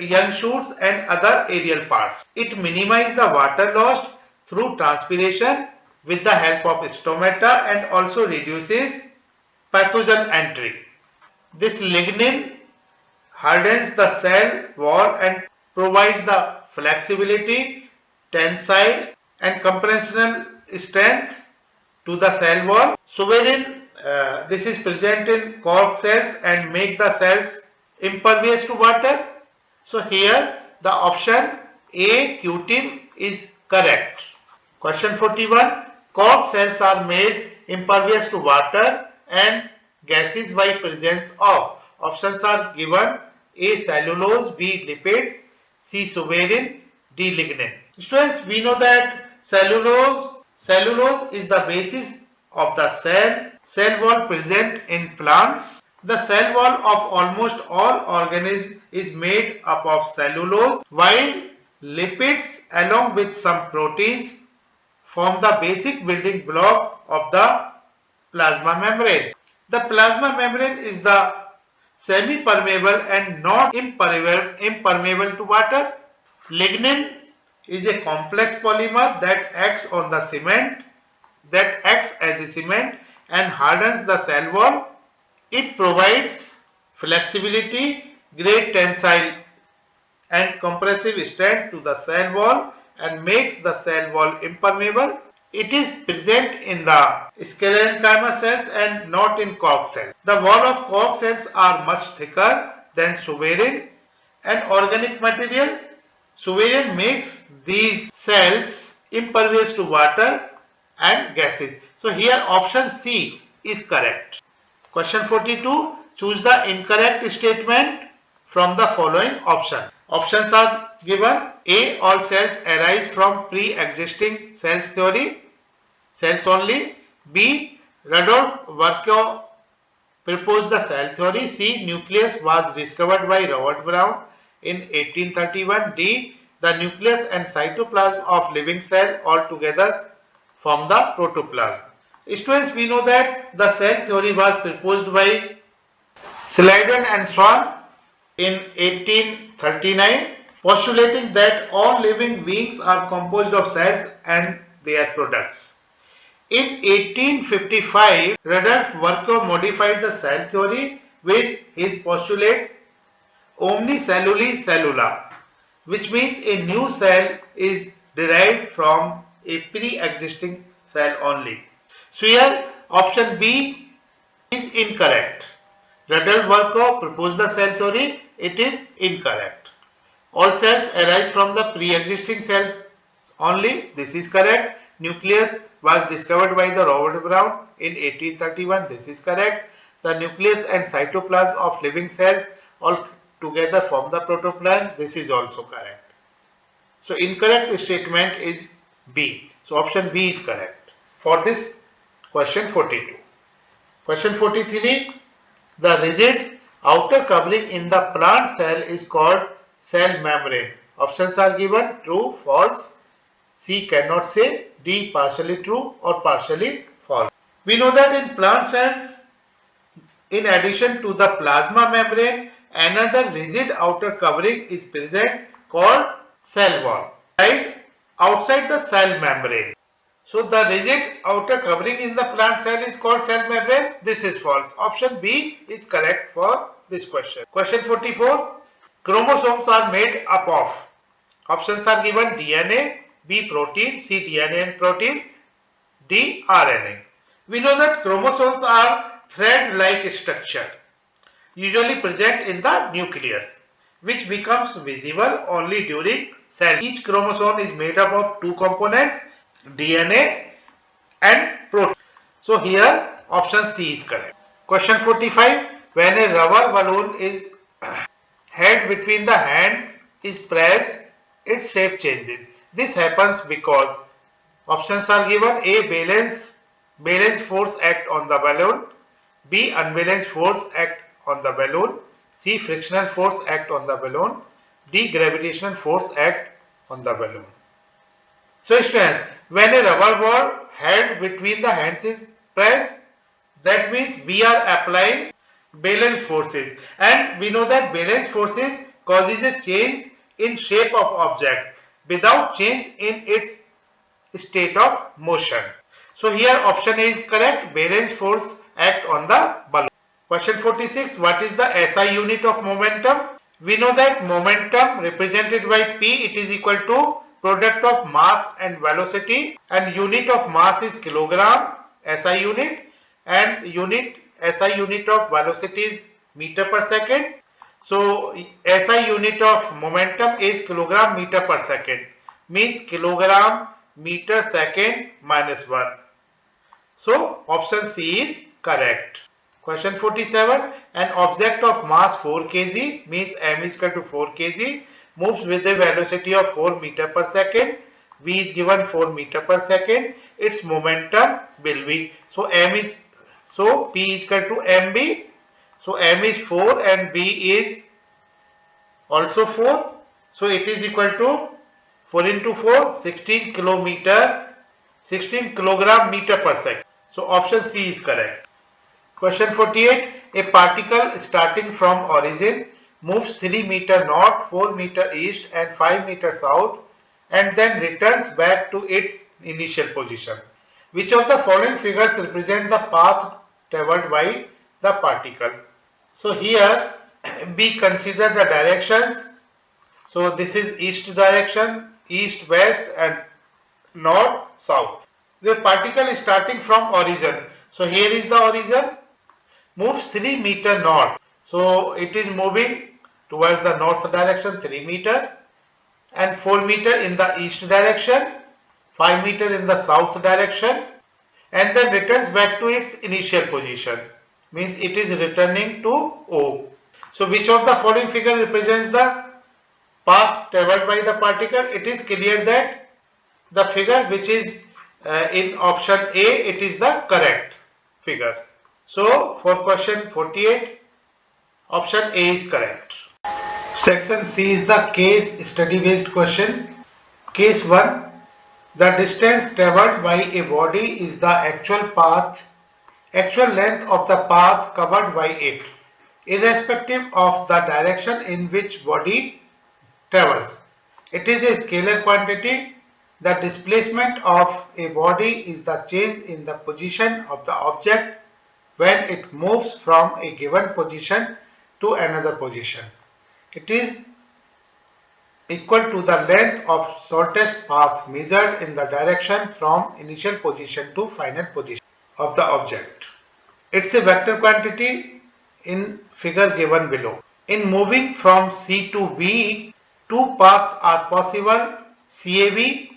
young shoots and other aerial parts. It minimizes the water loss through transpiration with the help of stomata and also reduces pathogen entry. This lignin hardens the cell wall and provides the flexibility, tensile and compressional strength to the cell wall. Suberin, this is present in cork cells and make the cells impervious to water. So here the option A, cutin, is correct. Question 41. Cork cells are made impervious to water and gases by presence of, options are given, A, cellulose, B, lipids, C, suberin, D, lignin. Students, we know that cellulose is the basis of the cell wall present in plants. The cell wall of almost all organisms is made up of cellulose, while lipids along with some proteins form the basic building block of the plasma membrane. The plasma membrane is the semi-permeable and not impermeable to water. Lignin is a complex polymer that acts as a cement and hardens the cell wall. It provides flexibility, great tensile and compressive strength to the cell wall and makes the cell wall impermeable. It is present in the sclerenchyma cells and not in cork cells. The wall of cork cells are much thicker than suberin. An organic material, suberin, makes these cells impervious to water and gases. So here option C is correct. Question 42. Choose the incorrect statement from the following options. Options are given. A, all cells arise from pre-existing cells theory, cells only. B, Rudolf Virchow proposed the cell theory. C, nucleus was discovered by Robert Brown in 1831. D, the nucleus and cytoplasm of living cell altogether form the protoplasm. Students, we know that the cell theory was proposed by Sladen and Swan in 1839, postulating that all living beings are composed of cells and their products. In 1855, Rudolf Virchow modified the cell theory with his postulate omnicelluli cellula, which means a new cell is derived from a pre-existing cell only. So here option B is incorrect. Rudolf Virchow proposed the cell theory. It is incorrect. All cells arise from the pre-existing cell only. This is correct. Nucleus was discovered by the Robert Brown in 1831. This is correct. The nucleus and cytoplasm of living cells all together form the protoplasm. This is also correct. So incorrect statement is B. So option B is correct for this question 42. Question 43. The rigid outer covering in the plant cell is called cell membrane. Options are given: true, false, C cannot say, D partially true or partially false. We know that in plant cells, in addition to the plasma membrane, another rigid outer covering is present called cell wall, right outside the cell membrane. So the rigid outer covering in the plant cell is called cell membrane. This is false. Option B is correct for this question. Question 44. Chromosomes are made up of. Options are given: DNA, B protein, C DNA and protein, D RNA. We know that chromosomes are thread-like structure, usually present in the nucleus, which becomes visible only during cell. Each chromosome is made up of two components, DNA and protein. So here option C is correct. Question 45. When a rubber balloon is held between the hands is pressed, its shape changes. This happens because options are given: A balance force act on the balloon, B unbalanced force act on the balloon, C frictional force act on the balloon, D gravitational force act on the balloon. So students, when a rubber ball held between the hands is pressed, that means we are applying balance forces, and we know that balance forces causes a change in shape of object without change in its state of motion. So here option A is correct. Balance force act on the balloon. Question 46. What is the SI unit of momentum? We know that momentum represented by P, it is equal to product of mass and velocity, and unit of mass is kilogram SI unit, and SI unit of velocity is meter per second. So SI unit of momentum is kilogram meter per second, means kilogram meter second minus 1. So option C is correct. Question 47. An object of mass 4 kg, means m is equal to 4 kg, moves with a velocity of 4 meter per second. V is given 4 meter per second. Its momentum will be, so P is equal to mb. So m is 4 and B is also 4. So it is equal to 4 into 4, 16 kilogram meter per second. So option C is correct. Question 48. A particle starting from origin moves 3 meter north, 4 meter east and 5 meter south, and then returns back to its initial position. Which of the following figures represent the path traveled by the particle? So here we consider the directions. So this is east direction, east, west and north, south. The particle is starting from origin. So here is the origin, moves 3 meter north. So it is moving towards the north direction 3 meter, and 4 meter in the east direction, 5 meter in the south direction, and then returns back to its initial position, means it is returning to O. So which of the following figure represents the path traveled by the particle? It is clear that the figure which is in option A, it is the correct figure. So for question 48, option A is correct. Section C is the case study based question. Case 1. The distance traveled by a body is the actual length of the path covered by it, irrespective of the direction in which body travels. It is a scalar quantity. The displacement of a body is the change in the position of the object when it moves from a given position to another position. It is equal to the length of shortest path measured in the direction from initial position to final position of the object. It's a vector quantity in figure given below. In moving from C to B, two paths are possible, CAB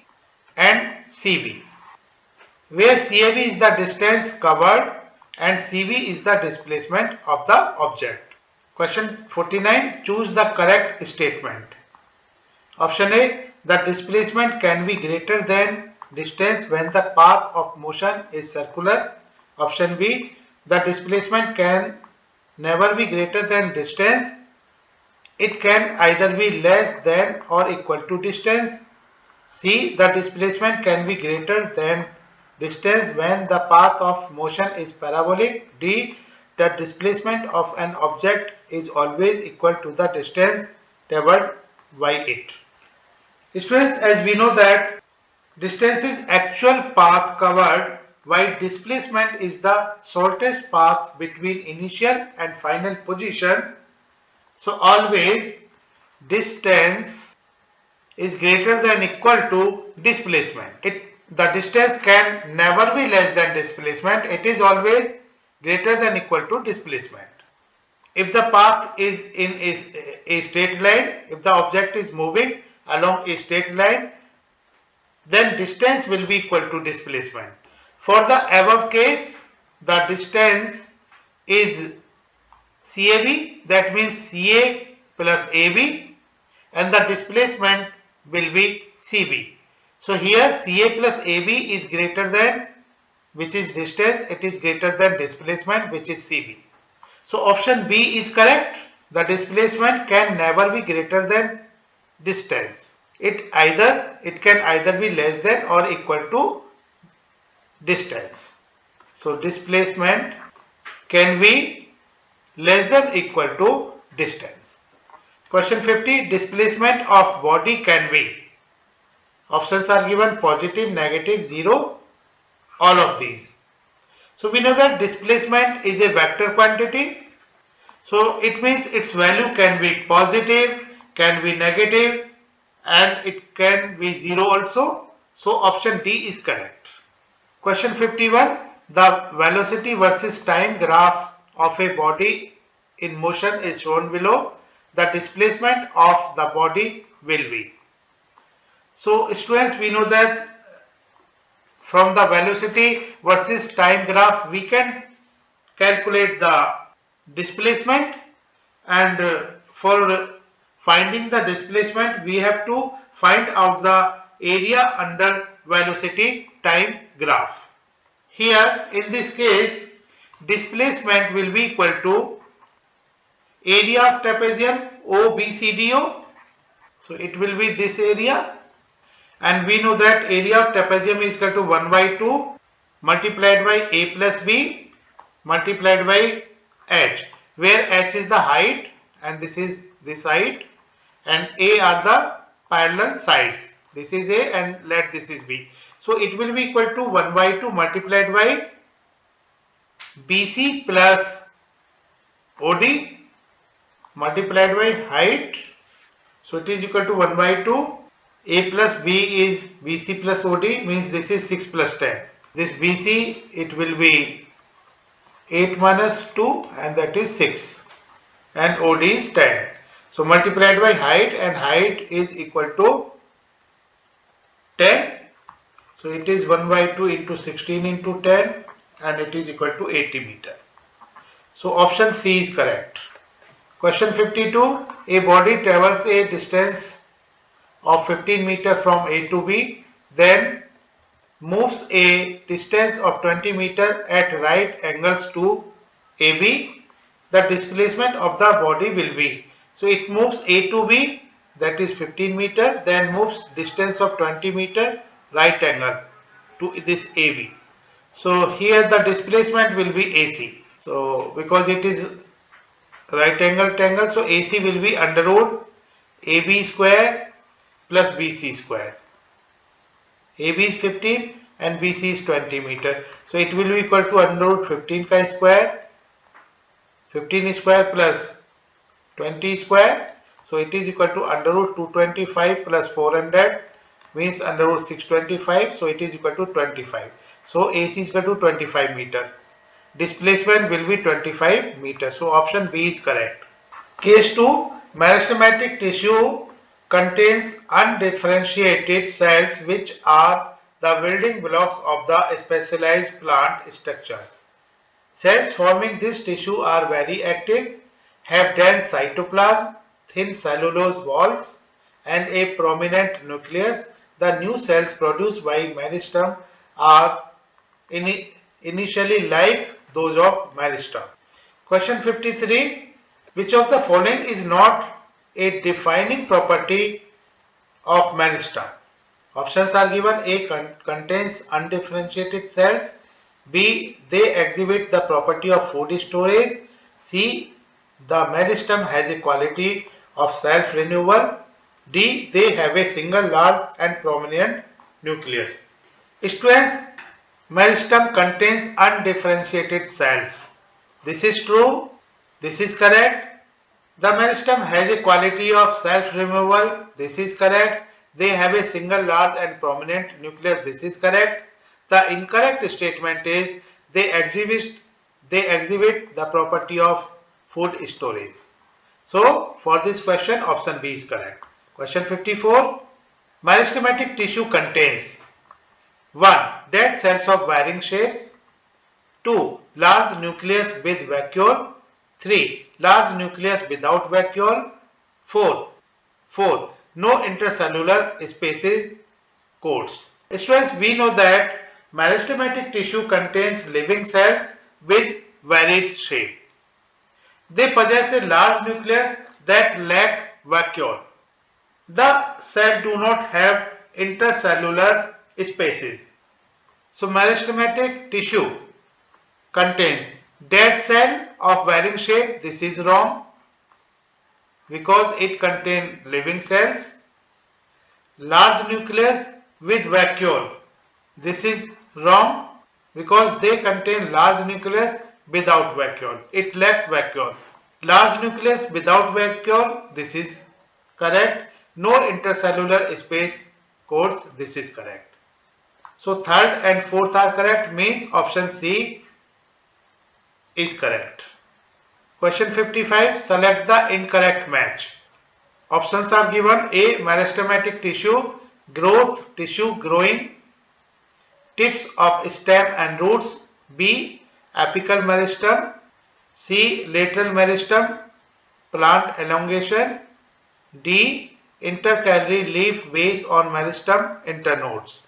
and CB, where CAB is the distance covered and CB is the displacement of the object. Question 49. Choose the correct statement. Option A. The displacement can be greater than distance when the path of motion is circular. Option B, the displacement can never be greater than distance. It can either be less than or equal to distance. C, the displacement can be greater than distance when the path of motion is parabolic. D, the displacement of an object is always equal to the distance traveled by it. Students, as we know that distance is actual path covered, while displacement is the shortest path between initial and final position. So always distance is greater than equal to displacement. The distance can never be less than displacement. It is always greater than equal to displacement. If the path is in a straight line, if the object is moving along a straight line, then distance will be equal to displacement. For the above case, the distance is CAB, that means CA plus AB, and the displacement will be CB. So here CA plus AB is greater than, which is distance, it is greater than displacement, which is CB. So option B is correct. The displacement can never be greater than distance. It can either be less than or equal to distance. So displacement can be less than equal to distance. Question 50, displacement of body can be. Options are given: positive, negative, 0, all of these. So we know that displacement is a vector quantity. So it means its value can be positive, can be negative, and it can be 0 also. So option D is correct. Question 51, the velocity versus time graph of a body in motion is shown below. The displacement of the body will be. So students, we know that from the velocity versus time graph we can calculate the displacement, and for finding the displacement we have to find out the area under velocity time graph. Here in this case displacement will be equal to area of trapezium OBCDO. So it will be this area, and we know that area of trapezium is equal to 1 by 2 multiplied by A plus B multiplied by H, where H is the height and this is this height, and A are the parallel sides. This is A and let this is B. So it will be equal to 1 by 2 multiplied by BC plus OD multiplied by height. So it is equal to 1 by 2. A plus B is BC plus OD, means this is 6 plus 10. This BC, it will be 8 minus 2 and that is 6, and OD is 10. So multiplied by height, and height is equal to 10. So it is 1 by 2 into 16 into 10, and it is equal to 80 meter. So option C is correct. Question 52, a body travels a distance of 15 meter from A to B, then moves a distance of 20 meter at right angles to AB. The displacement of the body will be. So it moves A to B, that is 15 meter, then moves distance of 20 meter right angle to this AB. So here the displacement will be AC. So because it is right angle to angle, so AC will be under root AB square plus BC square. AB is 15 and BC is 20 meter. So it will be equal to under root 15 ka square, 15 square plus 20 square. So it is equal to under root 225 plus 400, means under root 625. So it is equal to 25. So AC is equal to 25 meter. Displacement will be 25 meters. So option B is correct. Case 2, meristematic tissue contains undifferentiated cells which are the building blocks of the specialized plant structures. Cells forming this tissue are very active, have dense cytoplasm, thin cellulose walls, and a prominent nucleus. the new cells produced by meristem are initially like those of meristem. Question 53. Which of the following is not a defining property of meristem? Options are given. A. Contains undifferentiated cells. B. They exhibit the property of food storage. C. The meristem has a quality of self-renewal. D. They have a single large and prominent nucleus. Students, meristem contains undifferentiated cells. This is true. This is correct. The meristem has a quality of self-removal. This is correct. They have a single large and prominent nucleus. This is correct. The incorrect statement is they exhibit the property of food storage. So for this question, option B is correct. Question 54. Meristematic tissue contains 1. Dead cells of varying shapes. 2. Large nucleus with vacuole. 3. Large nucleus without vacuole. 4. No intercellular spaces codes. Students, we know that meristematic tissue contains living cells with varied shape. They possess a large nucleus that lack vacuole. The cells do not have intercellular spaces. So meristematic tissue contains dead cell of varying shape. This is wrong because it contains living cells. Large nucleus with vacuole. This is wrong because they contain large nucleus without vacuole. It lacks vacuole. Large nucleus without vacuole. This is correct. No intercellular space codes. This is correct. So third and fourth are correct, means option C is correct. Question 55. Select the incorrect match. Options are given. A. Meristematic tissue, growth tissue growing, tips of stem and roots. B. Apical meristem. C. Lateral meristem, plant elongation. D. Intercalary leaf base on meristem internodes.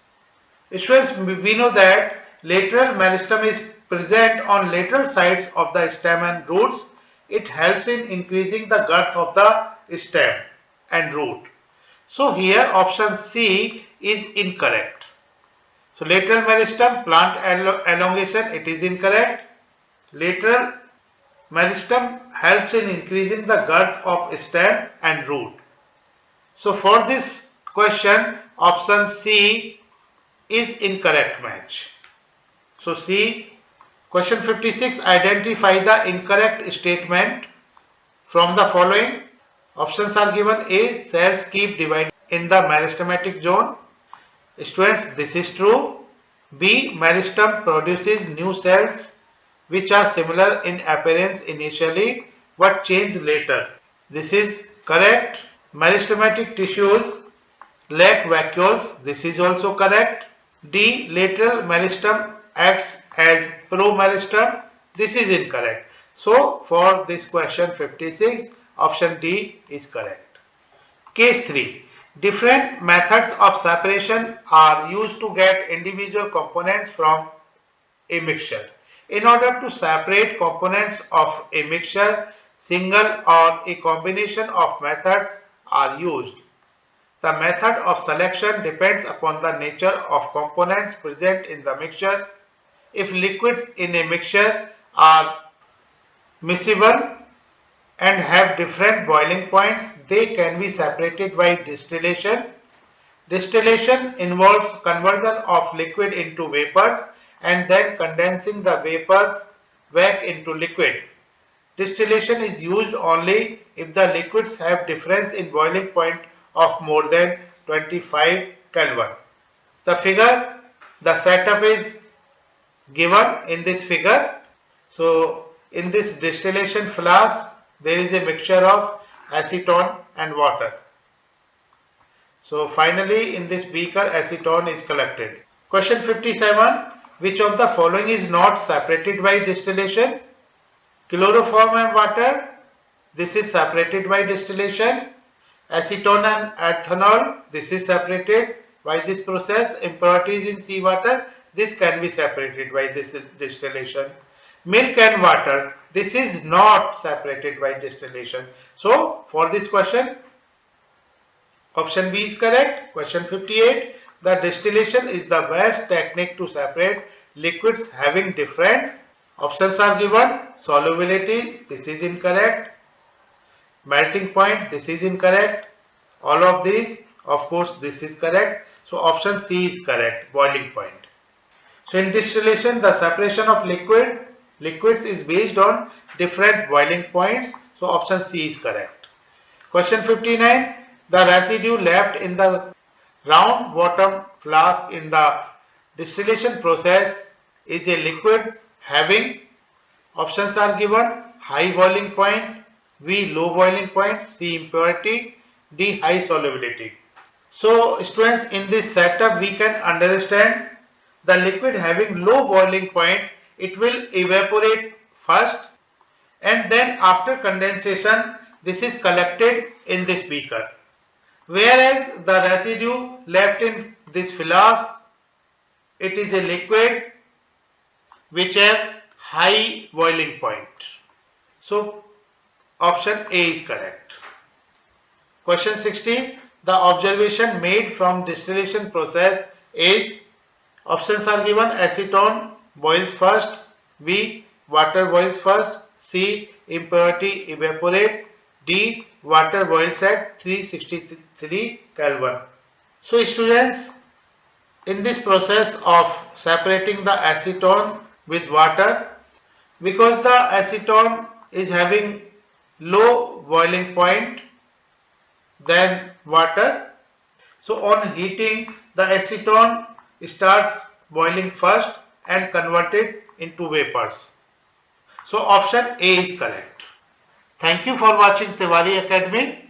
Students, we know that lateral meristem is present on lateral sides of the stem and roots. It helps in increasing the girth of the stem and root. So here option C is incorrect. So lateral meristem, plant elongation, it is incorrect. Lateral meristem helps in increasing the girth of stem and root. So for this question, option C is incorrect match. So C. Question 56. Identify the incorrect statement from the following. Options are given. A. Cells keep dividing in the meristematic zone. Students, this is true. B. Meristem produces new cells which are similar in appearance initially but change later. This is correct. Meristematic tissues lack vacuoles. This is also correct. D. Lateral meristem acts as promeristem. This is incorrect. So for this question 56, option D is correct. Case 3. Different methods of separation are used to get individual components from a mixture. In order to separate components of a mixture, single or a combination of methods are used. The method of selection depends upon the nature of components present in the mixture. If liquids in a mixture are miscible and have different boiling points, they can be separated by distillation. Distillation involves conversion of liquid into vapors and then condensing the vapors back into liquid. Distillation is used only if the liquids have difference in boiling point of more than 25 Kelvin. The setup is given in this figure. So in this distillation flask, there is a mixture of acetone and water. So finally in this beaker, acetone is collected. Question 57. Which of the following is not separated by distillation? Chloroform and water. This is separated by distillation. Acetone and ethanol. This is separated. by this process. Impurities in seawater, this can be separated by this distillation. Milk and water, this is not separated by distillation. So for this question, option B is correct. Question 58, the distillation is the best technique to separate liquids having different. Options are given. Solubility, this is incorrect. Melting point, this is incorrect. All of these, of course, this is correct. So option C is correct, boiling point. So in distillation, the separation of liquids is based on different boiling points. So option C is correct. Question 59, the residue left in the round bottom flask in the distillation process is a liquid having, options are given, high boiling point, B low boiling point, C impurity, D high solubility. So students, in this setup we can understand the liquid having low boiling point, it will evaporate first and then after condensation this is collected in this beaker. Whereas the residue left in this flask, it is a liquid which have high boiling point. So option A is correct. Question 60. The observation made from distillation process is, options are given, acetone boils first, B water boils first, C impurity evaporates, D water boils at 363 Kelvin. So students, in this process of separating the acetone with water, because the acetone is having low boiling point than water, so on heating the acetone starts boiling first and converted into vapors. So option A is correct. Thank you for watching Tiwari Academy.